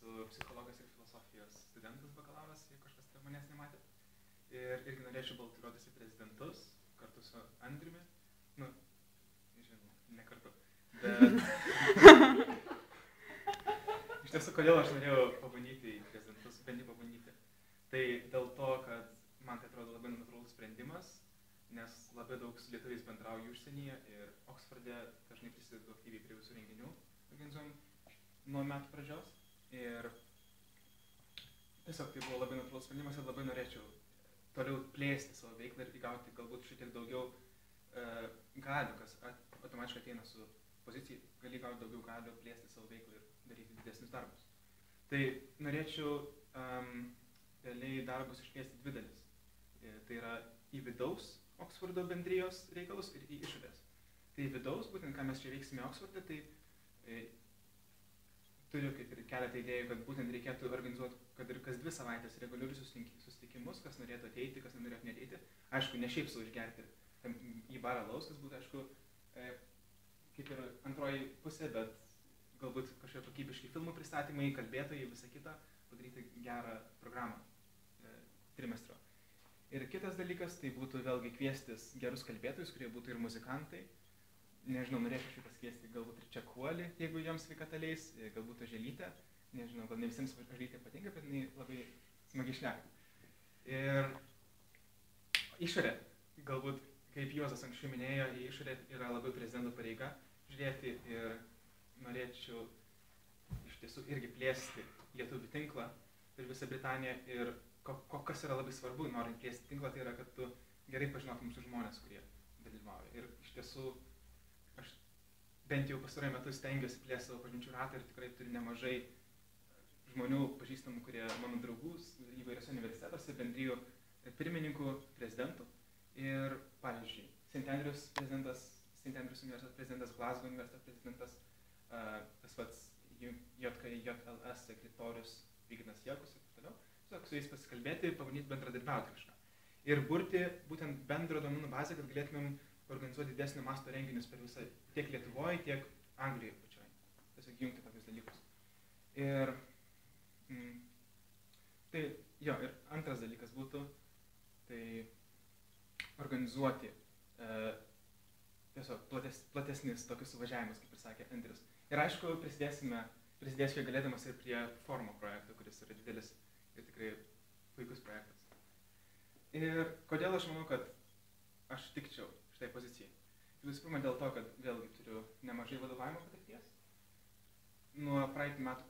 esu psichologijos ir filosofijos studentas bakalauras, jeigu kažkas tai manęs nematė. Ir irgi norėčiau baltiruotis į prezidentus kartu su Andriumi. Nu, žinoma, ne kartu. Bet iš tiesų, kodėl aš norėjau pabandyti į prezidentus, bent jau pabandyti. Tai dėl to, kad man tai atrodo labai natūralus sprendimas, nes labai daug su lietuviais bendrauju užsienyje ir Oksforde dažnai prisidedu aktyviai prie visų renginių, organizuojam nuo metų pradžios. Ir tiesiog tai buvo labai natūralus sprendimas ir labai norėčiau toliau plėsti savo veiklą ir įgauti galbūt šiek tiek daugiau galių, kas automatiškai ateina su pozicija, gali gauti daugiau galių plėsti savo veiklą ir daryti didesnius darbus. Tai norėčiau realiai darbus išplėsti dvi dalis. Tai yra į vidaus Oksfordo bendrijos reikalus ir į išorės. Tai į vidaus, būtent ką mes čia veiksime Oksforde, tai turiu kaip ir keletą idėjų, kad būtent reikėtų organizuoti, kad ir kas 2 savaitės reguliarius susitikimus, kas norėtų ateiti, kas nenorėtų neteiti. Aišku, ne šiaip sau išgerti į barą alaus, kas būtų, aišku, kaip ir antroji pusė, bet galbūt kažkokie kokybiški filmų pristatymai, kalbėtojai, visa kita, padaryti gerą programą trimestro. Ir kitas dalykas, tai būtų vėlgi kviestis gerus kalbėtojus, kurie būtų ir muzikantai. Nežinau, norėčiau šį pasikviesti galbūt ir Čekuolį, jeigu joms sveikata leis, galbūt Oželytę. Nežinau, gal ne visiems Oželytė patinka, bet jinai labai smagiai šneka. Ir išorė, galbūt, kaip Juozas anksčiau minėjo, į išorę yra labai prezidento pareiga žiūrėti ir norėčiau iš tiesų irgi plėsti lietuvių tinklą per visą Britaniją. Ir kas yra labai svarbu, norint plėsti tinklą, tai yra, kad tu gerai pažinotum mūsų žmonės, kurie dalyvauja. Ir iš tiesų, aš bent jau pastaruoju metu stengiuosi plėsti savo pažinčių ratą ir tikrai turiu nemažai žmonių pažįstamų, kurie mano draugus įvairiose universitetuose, bendrijų pirmininkų, prezidentų. Ir pavyzdžiui, St. Andrews universiteto prezidentas, Glasgow universiteto prezidentas, tas pats JKJLS sekretorius Vyginas Jakus ir taip toliau. Tiesiog su jais pasikalbėti, pabandyti bendradarbiauti kažką. Ir burti būtent bendrą duomenų bazę, kad galėtumėm organizuoti didesnio masto renginius per visą, tiek Lietuvoje, tiek Anglijoje pačioje. Tiesiog jungti tokius dalykus. Ir tai, jo, ir antras dalykas būtų, tai organizuoti tiesiog platesnis tokius suvažiavimus, kaip ir sakė Andrius. Ir aišku, prisidėsiu galėdamas ir prie forumo projekto, kuris yra didelis ir tikrai puikus projektas. Ir kodėl aš manau, kad aš tikčiau šitai pozicijai? Visų pirma, dėl to, kad vėlgi turiu nemažai vadovavimo patirties. Nuo praeitų metų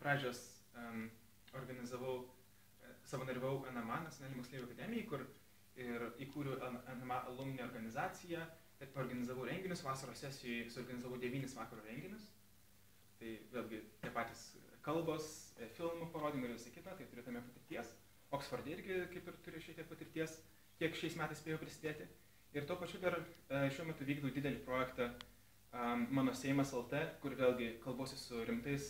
pradžios savanoriavau NMA, Nacionalinėj moksleivių akademijai, kur ir įkūriau NMA alumni organizaciją, taip organizavau renginius, vasaros sesijoje suorganizavau 9 vakaro renginius. Tai vėlgi tie patys kalbos, filmų parodymai ir visą kitą, tai turiu tame patirties. Oksforde irgi kaip ir turiu šiek tiek patirties, kiek šiais metais spėjau prisidėti. Ir tuo pačiu dar šiuo metu vykdau didelį projektą Mano Seimas LT, kur vėlgi kalbuosi su rimtais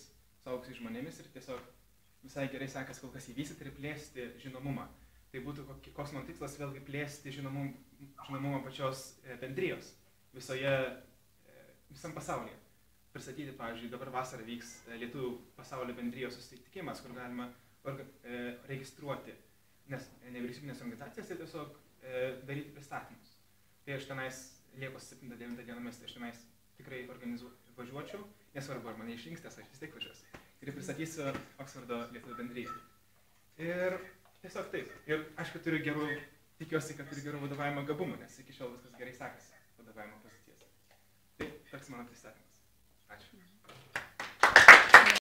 suaugusiais žmonėmis ir tiesiog visai gerai sekas kol kas įvystyti ir plėsti žinomumą. Tai būtų koks man tikslas vėlgi plėsti žinomumą pačios bendrijos visam pasaulyje. Pristatyti, pavyzdžiui, dabar vasarą vyks Lietuvių pasaulio bendrijos susitikimas, kur galima registruoti nevyriausybinės organizacijas ir tiesiog daryti pristatymus. Tai aš tenais Liepos 7-9 dienomis, aš tenais tikrai važiuočiau, nesvarbu, ar mane išrinksite, aš vis tiek važiuosiu. Ir pristatysiu Oksfordo Lietuvių bendriją. Ir tiesiog taip. Ir aišku, tikiuosi, kad turiu gerų vadovavimo gabumų, nes iki šiol viskas gerai sekasi vadovavimo pozicijose. Tai toks mano pristatymas. Ačiū.